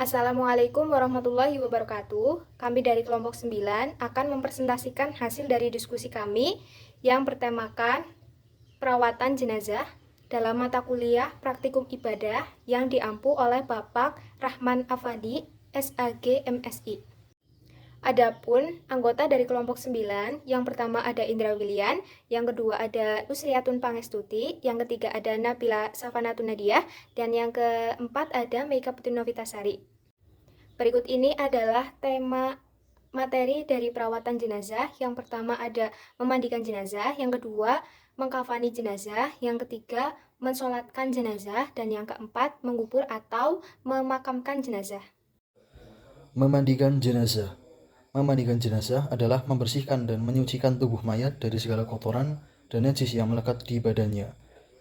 Assalamualaikum warahmatullahi wabarakatuh. Kami dari kelompok 9 akan mempresentasikan hasil dari diskusi kami yang bertemakan perawatan jenazah dalam mata kuliah praktikum ibadah yang diampu oleh Bapak Rahman Afandi, SAG MSI. Adapun anggota dari kelompok 9, yang pertama ada Indra Wilian, yang kedua ada Nusriatun Pangestuti, yang ketiga ada Nabila Safanatun Nadia, dan yang keempat ada Meika Putri Novitasari. Berikut ini adalah tema materi dari perawatan jenazah. Yang pertama ada memandikan jenazah, yang kedua mengkafani jenazah, yang ketiga mensolatkan jenazah, dan yang keempat mengubur atau memakamkan jenazah. Memandikan jenazah. Memandikan jenazah adalah membersihkan dan menyucikan tubuh mayat dari segala kotoran dan najis yang melekat di badannya.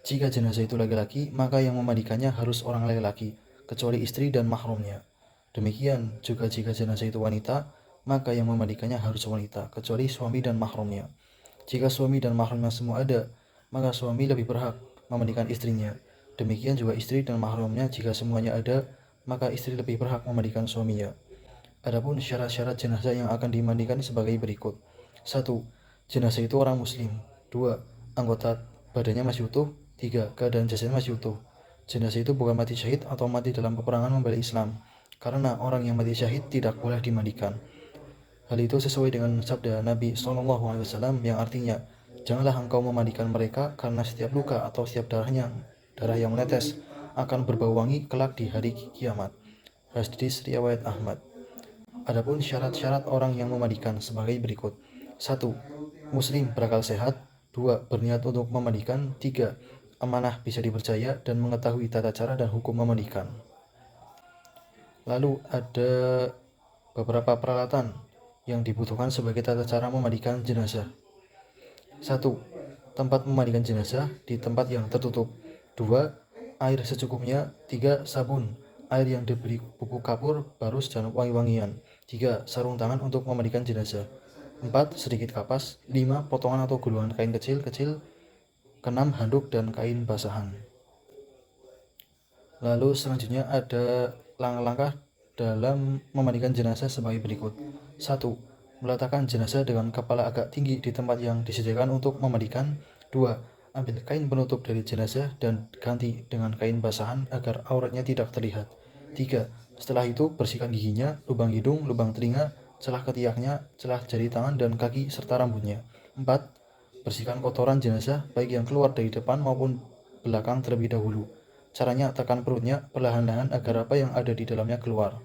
Jika jenazah itu laki-laki, maka yang memandikannya harus orang laki-laki, kecuali istri dan mahramnya. Demikian juga jika jenazah itu wanita, maka yang memandikannya harus wanita, kecuali suami dan mahramnya. Jika suami dan mahramnya semua ada, maka suami lebih berhak memandikan istrinya. Demikian juga istri dan mahramnya jika semuanya ada, maka istri lebih berhak memandikan suaminya. Adapun syarat-syarat jenazah yang akan dimandikan sebagai berikut. 1. Jenazah itu orang muslim. 2. Anggota badannya masih utuh. 3. Keadaan jasadnya masih utuh. Jenazah itu bukan mati syahid atau mati dalam peperangan membela Islam, karena orang yang mati syahid tidak boleh dimandikan. Hal itu sesuai dengan sabda Nabi SAW yang artinya, janganlah engkau memandikan mereka karena setiap luka atau setiap darah yang menetes akan berbau wangi kelak di hari kiamat. Hadis riwayat Ahmad. Adapun syarat-syarat orang yang memandikan sebagai berikut. 1. Muslim berakal sehat. 2. Berniat untuk memandikan. 3. Amanah bisa dipercaya dan mengetahui tata cara dan hukum memandikan. Lalu ada beberapa peralatan yang dibutuhkan sebagai tata cara memandikan jenazah. 1. Tempat memandikan jenazah di tempat yang tertutup. 2. Air secukupnya. 3. Sabun, air yang diberi bubuk kapur, barus, dan wangi-wangian. 3. Sarung tangan untuk memandikan jenazah. 4. Sedikit kapas. 5. Potongan atau gulungan kain kecil-kecil. 6. Handuk dan kain basahan. Lalu selanjutnya ada langkah-langkah dalam memandikan jenazah sebagai berikut. 1. Meletakkan jenazah dengan kepala agak tinggi di tempat yang disediakan untuk memandikan. 2. Ambil kain penutup dari jenazah dan ganti dengan kain basahan agar auratnya tidak terlihat. 3. Setelah itu bersihkan giginya, lubang hidung, lubang telinga, celah ketiaknya, celah jari tangan dan kaki serta rambutnya. 4. Bersihkan kotoran jenazah baik yang keluar dari depan maupun belakang terlebih dahulu. Caranya tekan perutnya perlahan-lahan agar apa yang ada di dalamnya keluar.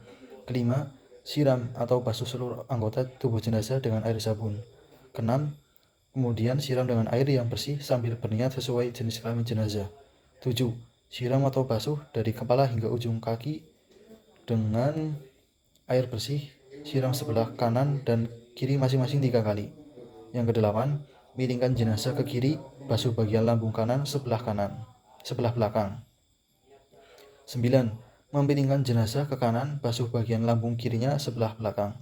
Kelima, siram atau basuh seluruh anggota tubuh jenazah dengan air sabun. Keenam, kemudian siram dengan air yang bersih sambil berniat sesuai jenis kelamin jenazah. 7. Siram atau basuh dari kepala hingga ujung kaki dengan air bersih, siram sebelah kanan dan kiri masing-masing 3 kali. Yang kedelapan, miringkan jenazah ke kiri, basuh bagian lambung kanan, sebelah belakang. 9. Memiringkan jenazah ke kanan, basuh bagian lambung kirinya sebelah belakang.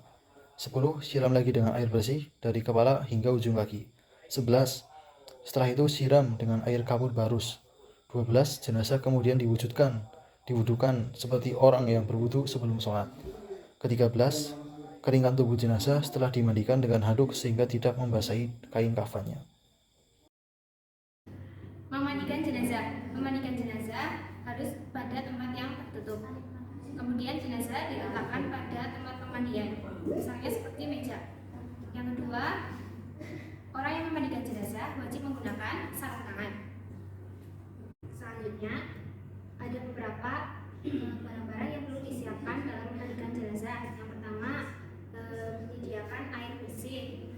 10. Siram lagi dengan air bersih dari kepala hingga ujung kaki. 11. Setelah itu siram dengan air kapur barus. 12. Jenazah kemudian diwudukan seperti orang yang berwudu sebelum sholat. Ke-13. Keringkan tubuh jenazah setelah dimandikan dengan handuk sehingga tidak membasahi kain kafannya. Memandikan jenazah harus pada tempat yang tertutup. Kemudian jenazah diletakkan pada tempat pemandian, misalnya seperti meja. Yang kedua, orang yang memandikan jenazah wajib menggunakan sarung tangan. Selanjutnya, ada beberapa barang-barang yang perlu disiapkan dalam memandikan jenazah. Yang pertama, menyediakan air bersih.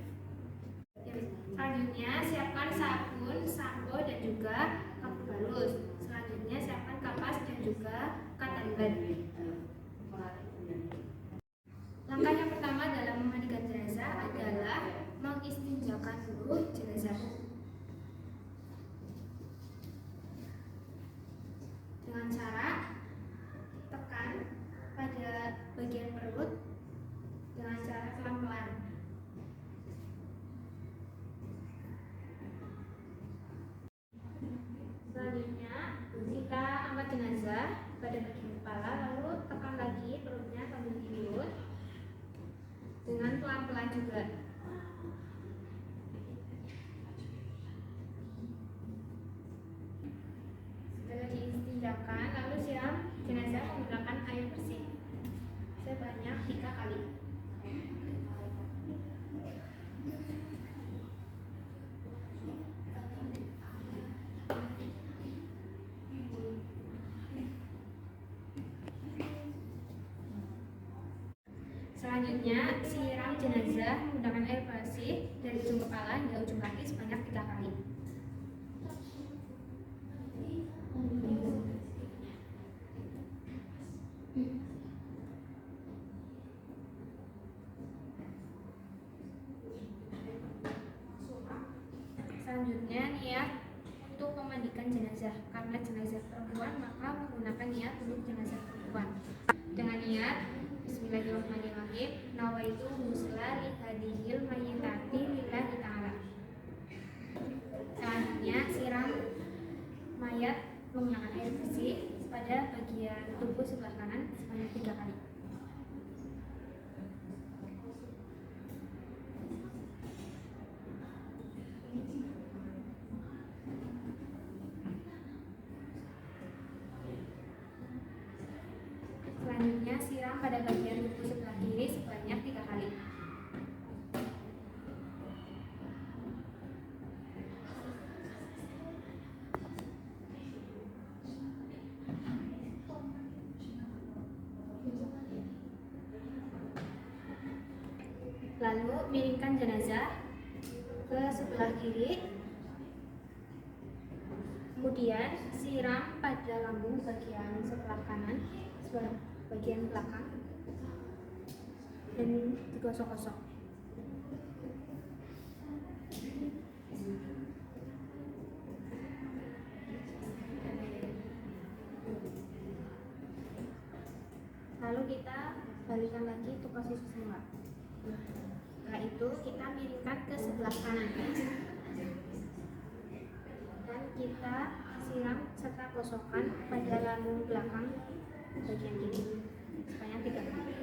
Selanjutnya, siapkan sabun, sampo, dan juga kapur barus. Selanjutnya, siapkan kapas dan juga katanban. Langkah yang pertama dalam memandikan jenazah adalah mengistinjakan dulu jenazah dengan cara tekan pada bagian perut dengan cara pelan-pelan. Selanjutnya, kita angkat jenazah pada bagian kepala, lalu tekan lagi perutnya dengan pelan-pelan juga. Setelah diistinjakan, lalu siram jenazah menggunakan air bersih sebanyak 3 kali. Selanjutnya, siram jenazah menggunakan air bersih dari ujung kepala hingga ujung kaki sebanyak 3 kali. Selanjutnya, niat untuk memandikan jenazah. Karena jenazah perempuan, maka menggunakan niat untuk jenazah perempuan. Dengan niat Bismillahirrahmanirrahim. Nawaitu musla li hadhil mayyitati lillahi ta'ala. Selanjutnya, siram mayat menggunakan air bersih pada bagian tubuh sebelah kanan sebanyak 3 kali. Selanjutnya, siram pada bagian tubuh sebelah kiri sebanyak 3 kali. Lalu miringkan jenazah ke sebelah kiri. Kemudian siram pada lambung bagian sebelah kanan, bagian belakang, dan digosok-gosok. Lalu kita balikan lagi ke posisi semula. Setelah itu kita miringkan ke sebelah kanan dan kita siram serta gosokkan pada lambung belakang bagian kiri sebanyak 3 kali.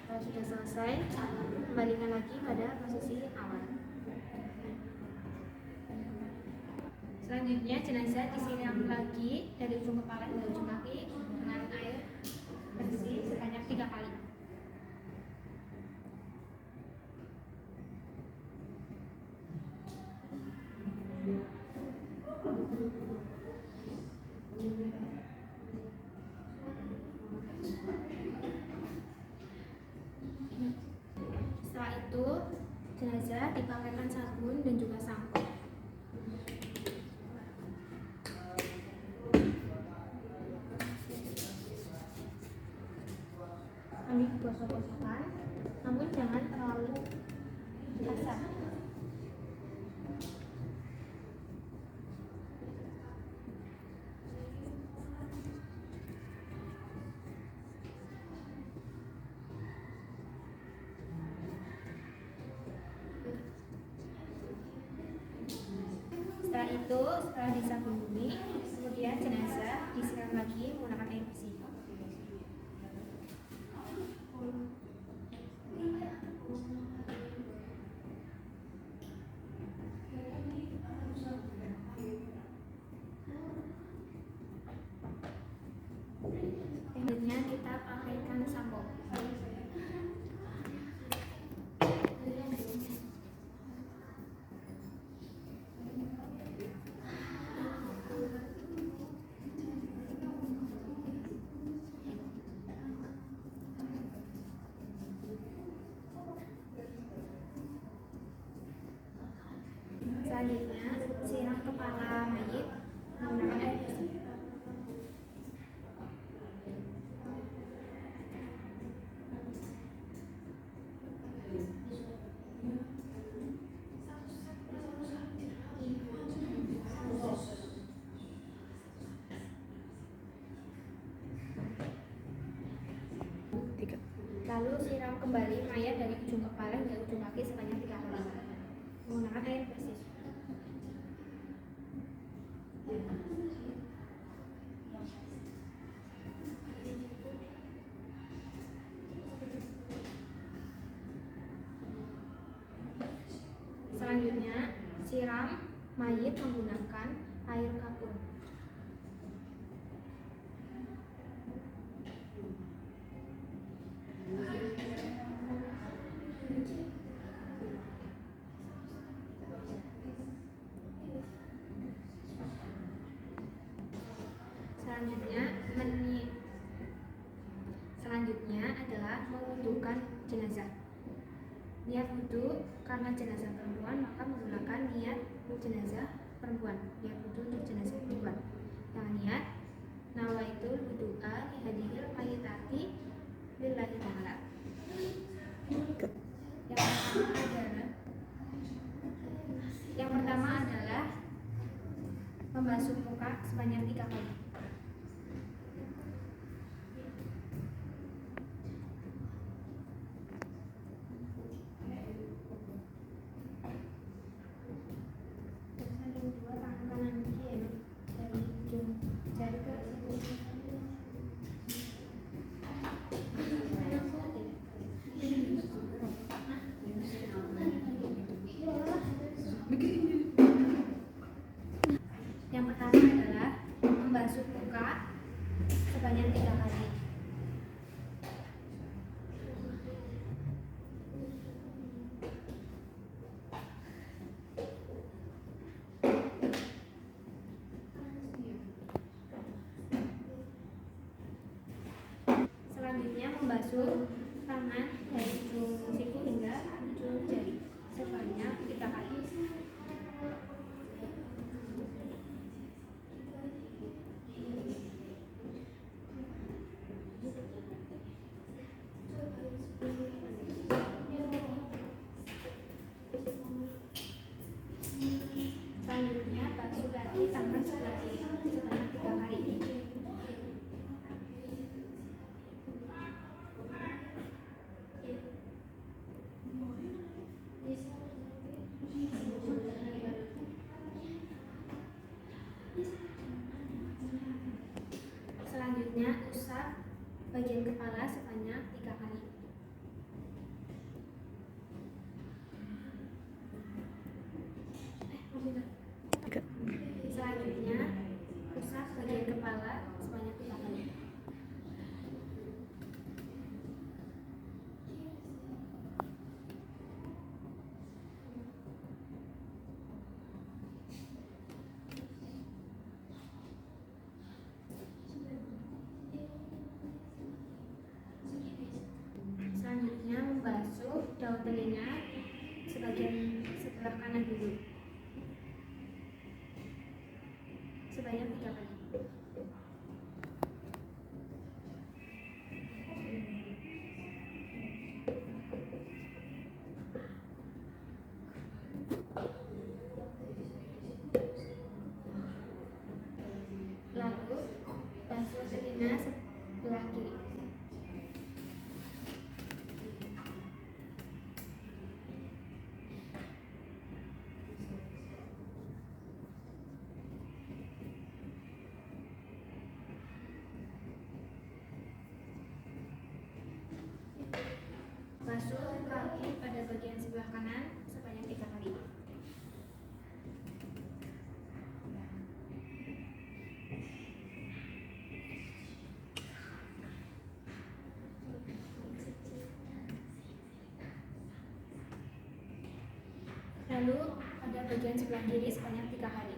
Kalau sudah selesai, kembalikan lagi pada posisi awal. Selanjutnya, jenazah disiram lagi dari ujung kepala hingga ujung kaki dengan air bersih sebanyak 3 kali. Setelah itu, jenazah dipakaikan sabun dan juga sampo. Kami gosok-gosokkan, namun jangan terlalu kasar. Setelah itu, setelah disabuni, kemudian jenazah disiram lagi menggunakan air bersih. Selanjutnya kita pakaikan sampo. Selanjutnya, siram kepala mayit menggunakan air bersih. Lalu siram kembali mayat dari ujung kepala hingga ujung kaki sebanyak 3 kali menggunakan air bersih. Selanjutnya, siram mayit menggunakan air kapur. Selanjutnya adalah mewudukan jenazah. Niat wudu karena jenazah perempuan, maka menggunakan niat jenazah perempuan. Niat wudu untuk jenazah perempuan. Yang niat nawaitul wudu'a li hadhil mayyitati lillahi ta'ala. Yang pertama adalah membasuh muka sebanyak 3 kali. Yang pertama adalah membasuh muka sebanyak 3 kali. Selanjutnya membasuh tangan dari ujung siku hingga ujung jari sebanyak 3 kali. Selanjutnya basuh lagi tangan sebelah kiri sebanyak 3 kali. Selanjutnya usap bagian kepala sebanyak 3 kali. Selanjutnya usap bagian kepala sebanyak 3 kali. Selanjutnya membasuh daun telinga sebagian sebelah kanan dulu sebanyak 3 kali. Lalu basuh telinga sebelah kiri. Basuh kaki pada bagian sebelah kanan sebanyak 3 kali. Lalu pada bagian sebelah kiri sebanyak 3 kali.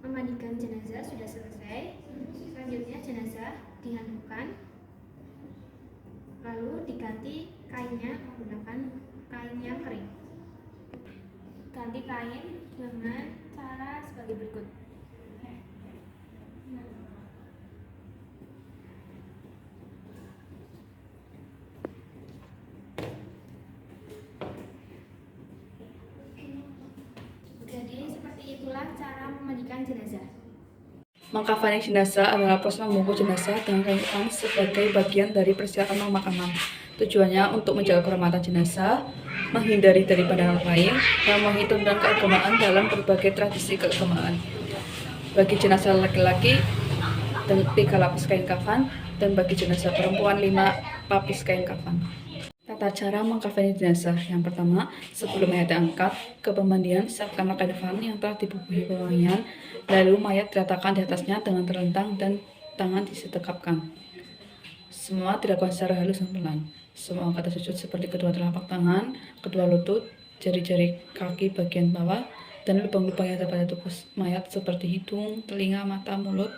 Memandikan jenazah sudah selesai. Selanjutnya jenazah dihandukan, lalu diganti kainnya menggunakan kain yang kering. Ganti kain dengan cara sebagai berikut. Jadi seperti itulah cara memandikan jenazah. Mengkafani jenazah adalah proses membungkus jenazah dengan kain kafan sebagai bagian dari persiapan pemakaman. Tujuannya untuk menjaga kehormatan jenazah, menghindari dari pandangan lain, dan memenuhi tuntutan keagamaan dalam berbagai tradisi keagamaan. Bagi jenazah laki-laki, 3 lapis kain kafan, dan bagi jenazah perempuan 5 lapis kain kafan. Tata cara mengkafani jenazah. Yang pertama, sebelum mayat diangkat ke pemandian, siapkanlah kain kafan yang telah dibubuhi pewangian, lalu mayat diletakkan di atasnya dengan terlentang dan tangan disetekapkan. Semua dilakukan secara halus dan pelan. Semua angkatan sujud seperti kedua telapak tangan, kedua lutut, jari-jari kaki bagian bawah, dan lubang-lubang yang ada pada tubuh mayat seperti hidung, telinga, mata, mulut,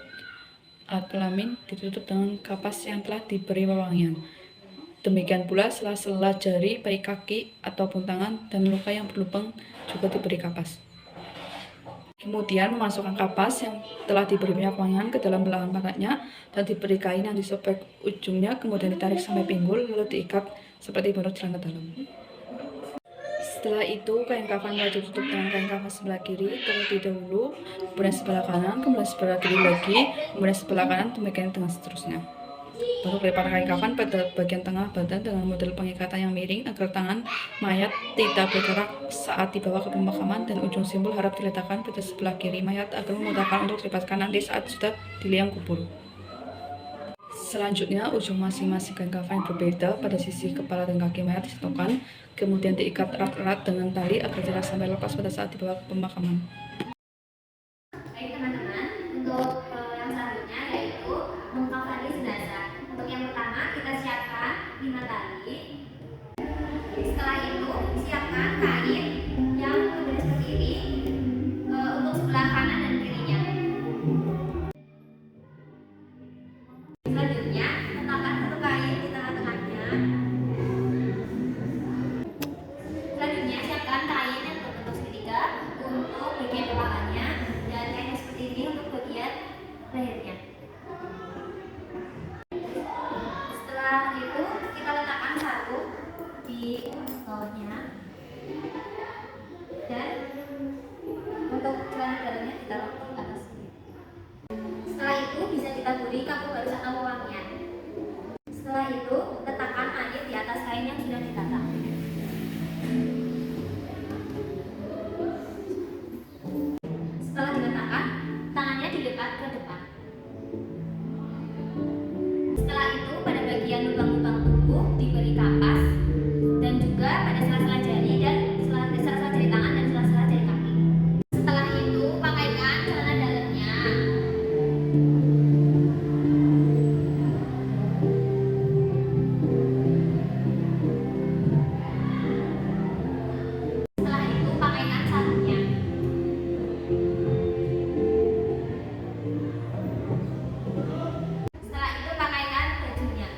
alat kelamin ditutup dengan kapas yang telah diberi pewangian. Demikian pula sela-sela jari, baik kaki ataupun tangan, dan luka yang berlubang juga diberi kapas. Kemudian memasukkan kapas yang telah diberi minyak wangian ke dalam belahan pantatnya dan diberi kain yang disobek ujungnya, kemudian ditarik sampai pinggul, lalu diikat seperti bentuk celana dalam. Setelah itu, kain kafan wajib tutup dengan kain kafan sebelah kiri terlebih dahulu, kemudian sebelah kanan, kemudian sebelah kiri lagi, kemudian sebelah kanan, demikian dengan seterusnya. Baru pelipatan kain kafan pada bagian tengah badan dengan model pengikatan yang miring agar tangan mayat tidak bergerak saat dibawa ke pemakaman, dan ujung simbol harap diletakkan pada sebelah kiri mayat agar memudahkan untuk dilipatkan nanti saat sudah di liang kubur. Selanjutnya, ujung masing-masing kain kafan yang berbeda pada sisi kepala dan kaki mayat disatukan, kemudian diikat erat-erat dengan tali agar tidak sampai lepas pada saat dibawa ke pemakaman. Baik teman-teman, untuk yang selanjutnya yaitu mengkafani jenazah. Untuk yang pertama kita siapkan 5 tali. Setelah itu siapkan kain yang model seperti ini untuk sebelah kanan dan kirinya. Selanjutnya letakkan satu kain di tengah-tengahnya. Selanjutnya siapkan kain yang berbentuk segitiga untuk bagian kepalanya dan kain yang seperti ini untuk bagian lehernya. Setelah itu kita letakkan sarung di bawahnya dan untuk celana dalamnya ditaruh di atas. Setelah itu bisa ditaburi kapur halus atau pewangian. Setelah itu letakkan air di atas kain yang sudah ditata. Setelah diletakkan, tangannya dilipat ke depan. Setelah itu pada bagian lubang-lubang tubuh diberi kapas, dan juga pada sela-sela jari dan sela-sela jari tangan dan sela-sela jari kaki. Setelah itu pakaikan celana dalamnya. Setelah itu pakaikan sarungnya. Setelah itu pakaikan bajunya.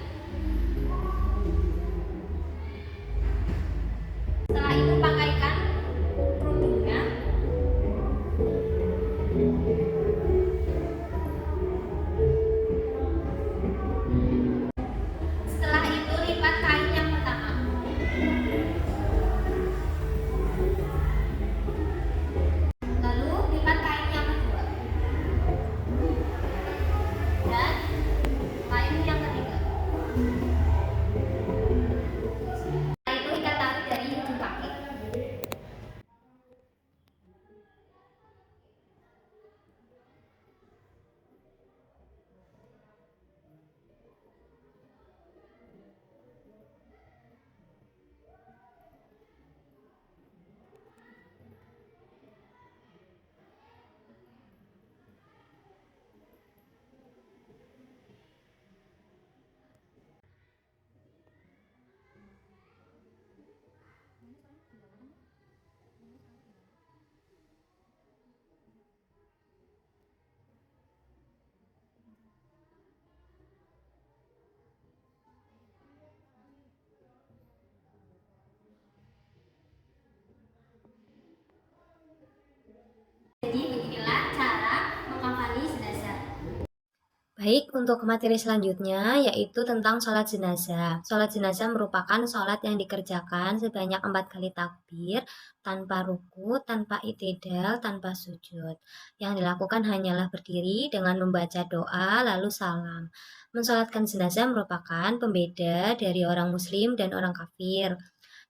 Baik, untuk materi selanjutnya yaitu tentang sholat jenazah. Sholat jenazah merupakan sholat yang dikerjakan sebanyak 4 kali takbir, tanpa ruku, tanpa i'tidal, tanpa sujud. Yang dilakukan hanyalah berdiri dengan membaca doa lalu salam. Mensholatkan jenazah merupakan pembeda dari orang muslim dan orang kafir.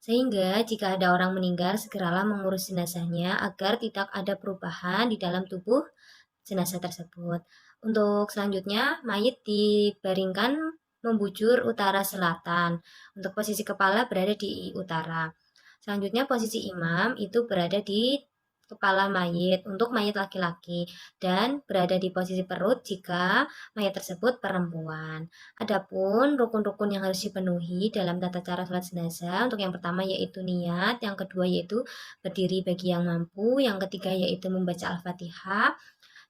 Sehingga jika ada orang meninggal, segeralah mengurus jenazahnya agar tidak ada perubahan di dalam tubuh jenazah tersebut. Untuk selanjutnya, mayit dibaringkan membujur utara selatan. Untuk posisi kepala berada di utara. Selanjutnya posisi imam itu berada di kepala mayit untuk mayit laki-laki dan berada di posisi perut jika mayat tersebut perempuan. Adapun rukun-rukun yang harus dipenuhi dalam tata cara sholat jenazah, untuk yang pertama yaitu niat, yang kedua yaitu berdiri bagi yang mampu, yang ketiga yaitu membaca Al-Fatihah,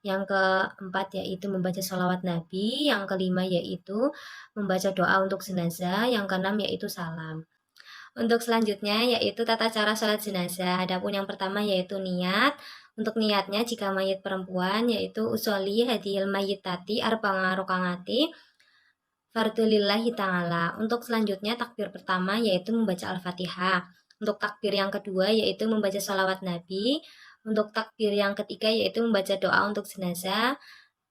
yang keempat yaitu membaca sholawat Nabi, yang kelima yaitu membaca doa untuk jenazah, yang keenam yaitu salam. Untuk selanjutnya yaitu tata cara sholat jenazah. Adapun yang pertama yaitu niat. Untuk niatnya jika mayit perempuan yaitu usolli hadhil mayyitati arba'a rakaati fardulillahi ta'ala. Untuk selanjutnya takbir pertama yaitu membaca Al-Fatihah. Untuk takbir yang kedua yaitu membaca sholawat Nabi. Untuk takbir yang ketiga yaitu membaca doa untuk jenazah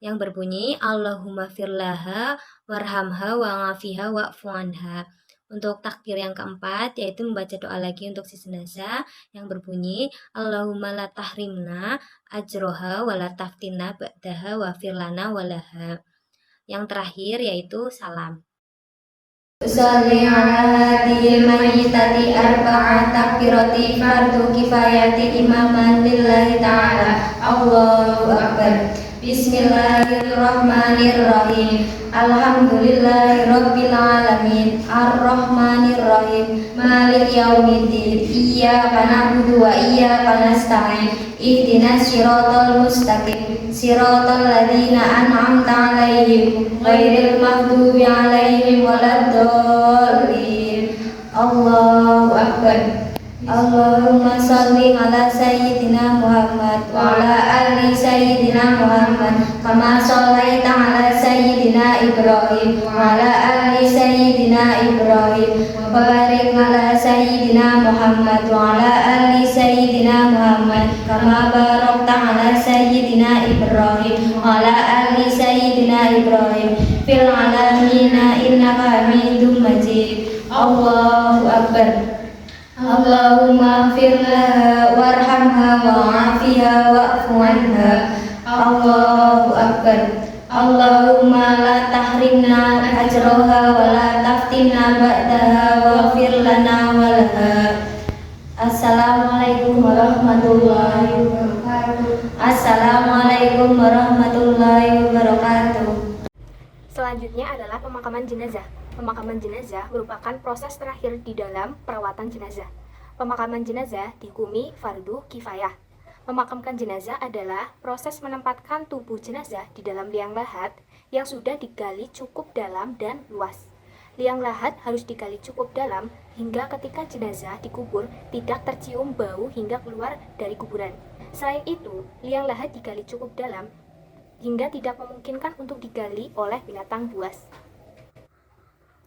yang berbunyi Allahumma firlaha warhamha wa ngafiha wa'fu anha. Untuk takbir yang keempat yaitu membaca doa lagi untuk si jenazah yang berbunyi Allahumma la tahrimna ajroha wa la taftinna ba'daha wa firlana walaha. Yang terakhir yaitu salam. Usolli ala hadhil mayyitati arba'a takbirati fardu kifayati imaman lillahi ta'ala. Allahu akbar. Bismillahirrahmanirrahim. Alhamdulillahi rabbil alamin. Arrahmanirrahim. Malik yaumiddin. Iyyaka na'budu wa iyyaka nasta'in. Ihdinas siratal mustaqim. Siratal ladzina an'amta 'alaihim ghairil maghdubi 'alaihim waladdallin. Allahu akbar. Allahumma sholli ala sayyidina Muhammad wa ala ali sayyidina Muhammad kama shallaita ala sayyidina Ibrahim wa ala ali sayyidina Ibrahim wa barik ala sayyidina Muhammad wa ala ali sayyidina Muhammad kama barakta ala sayyidina Ibrahim wa ala ali sayyidina Ibrahim fil alamina innaka Hamidum Majid. Allahu akbar. Allahumma firlaha warhamha wa'afiha wa'fu anha. Allahu akbar. Allahumma la tahrimna ajroha wa la taftinna ba'daha waghfir lana walaha. Assalamualaikum warahmatullahi wabarakatuh. Assalamualaikum warahmatullahi wabarakatuh. Selanjutnya adalah pemakaman jenazah. Pemakaman jenazah merupakan proses terakhir di dalam perawatan jenazah. Pemakaman jenazah dihukumi fardu kifayah. Memakamkan jenazah adalah proses menempatkan tubuh jenazah di dalam liang lahat yang sudah digali cukup dalam dan luas. Liang lahat harus digali cukup dalam hingga ketika jenazah dikubur tidak tercium bau hingga keluar dari kuburan. Selain itu, liang lahat digali cukup dalam hingga tidak memungkinkan untuk digali oleh binatang buas.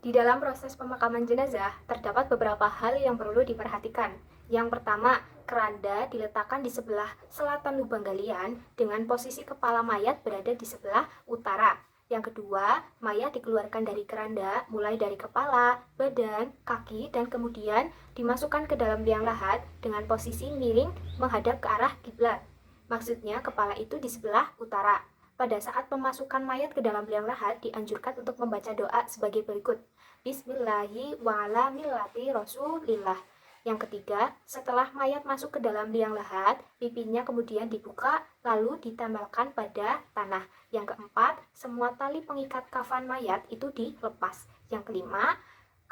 Di dalam proses pemakaman jenazah, terdapat beberapa hal yang perlu diperhatikan. Yang pertama, keranda diletakkan di sebelah selatan lubang galian dengan posisi kepala mayat berada di sebelah utara. Yang kedua, mayat dikeluarkan dari keranda mulai dari kepala, badan, kaki, dan kemudian dimasukkan ke dalam liang lahat dengan posisi miring menghadap ke arah kiblat. Maksudnya, kepala itu di sebelah utara. Pada saat pemasukan mayat ke dalam liang lahat, dianjurkan untuk membaca doa sebagai berikut. Bismillahi wa ala millati rasulillah. Yang ketiga, setelah mayat masuk ke dalam liang lahat, pipinya kemudian dibuka lalu ditempelkan pada tanah. Yang keempat, semua tali pengikat kafan mayat itu dilepas. Yang kelima,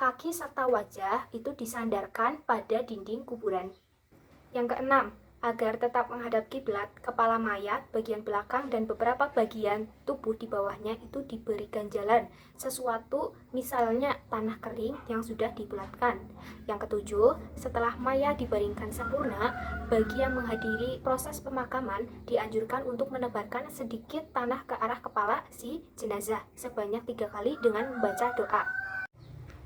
kaki serta wajah itu disandarkan pada dinding kuburan. Yang keenam, Agar tetap menghadap kiblat, kepala mayat, bagian belakang, dan beberapa bagian tubuh di bawahnya itu diberi ganjalan sesuatu, misalnya tanah kering yang sudah dibulatkan. Yang ketujuh, setelah mayat dibaringkan sempurna, bagi yang menghadiri proses pemakaman dianjurkan untuk menebarkan sedikit tanah ke arah kepala si jenazah sebanyak 3 kali dengan membaca doa.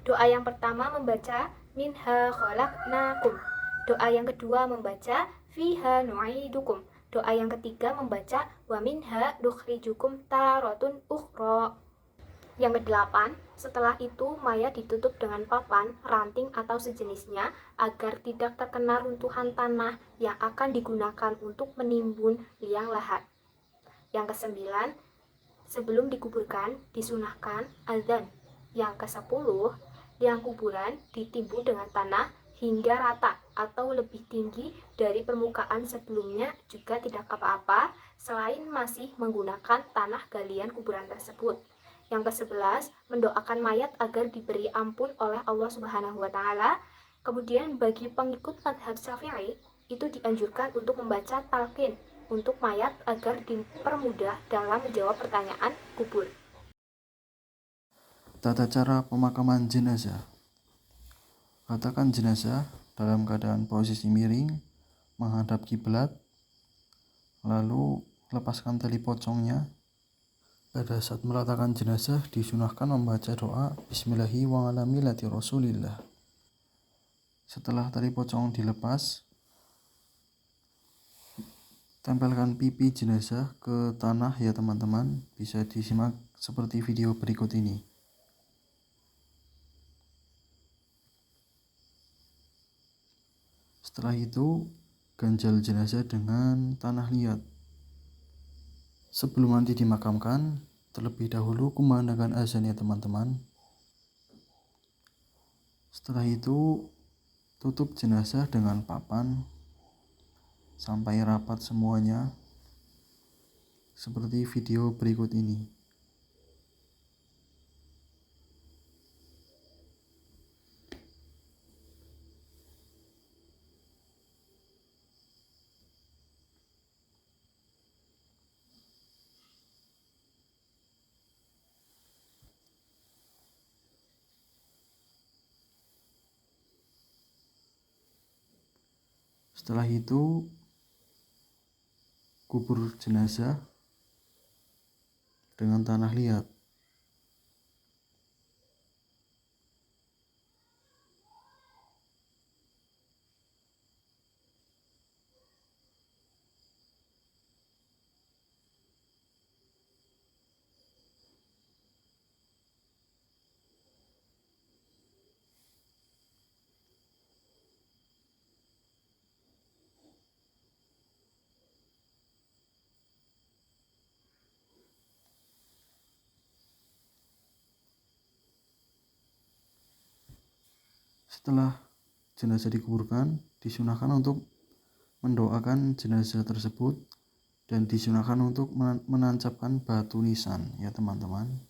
Doa yang pertama membaca minha khalaqnakum. Doa yang kedua membaca fiha nu'idukum. Doa yang ketiga membaca wa minha nukhrijukum taratun ukhra. Yang kedelapan, setelah itu mayat ditutup dengan papan, ranting atau sejenisnya agar tidak terkena runtuhan tanah yang akan digunakan untuk menimbun liang lahat. Yang kesembilan, sebelum dikuburkan disunahkan azan. Yang kesepuluh, liang kuburan ditimbun dengan tanah hingga rata atau lebih tinggi dari permukaan sebelumnya juga tidak apa-apa selain masih menggunakan tanah galian kuburan tersebut. Yang ke-11, mendoakan mayat agar diberi ampun oleh Allah Subhanahu wa Ta'ala. Kemudian bagi pengikut mazhab Syafi'i itu dianjurkan untuk membaca talqin untuk mayat agar dipermudah dalam menjawab pertanyaan kubur. Tata cara pemakaman jenazah. Letakkan jenazah dalam keadaan posisi miring, menghadap kiblat, lalu lepaskan tali pocongnya. Pada saat meletakkan jenazah disunahkan membaca doa Bismillahi wa ala millati Rasulillah. Setelah tali pocong dilepas, tempelkan pipi jenazah ke tanah ya teman-teman. Bisa disimak seperti video berikut ini. Setelah itu, ganjal jenazah dengan tanah liat. Sebelum nanti dimakamkan, terlebih dahulu kumandangkan azan ya teman-teman. Setelah itu, tutup jenazah dengan papan sampai rapat semuanya, seperti video berikut ini. Setelah itu, kubur jenazah dengan tanah liat. Setelah jenazah dikuburkan, disunahkan untuk mendoakan jenazah tersebut dan disunahkan untuk menancapkan batu nisan ya teman-teman.